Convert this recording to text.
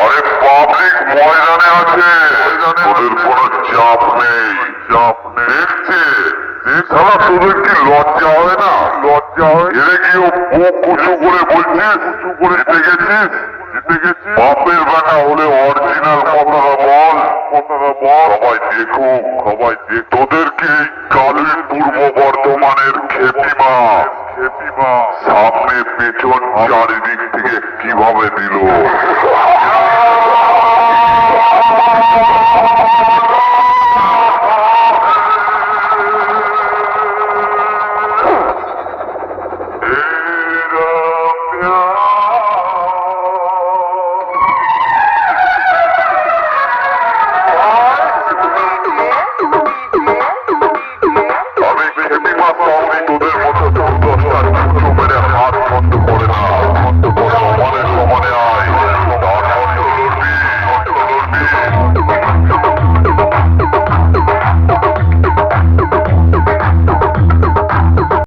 আরে পাবলিক ময়দানে আছে, তোদের কোনো চাপ নেই। দেখছে সালা, তোদের কি লজ্জা হয় না? লজ্জা হয়? এরে কি ও বুক উঁচু করে বলছিস? জিতে গেছিস? বাপের বেটা হলে অরিজিনাল কথাটা বল। সবাই দেখুক, তোদেরকে এই কালী পূর্ব বর্ধমানের খেপিমা সামনে পেছন চারিদিক থেকে কিভাবে দিল।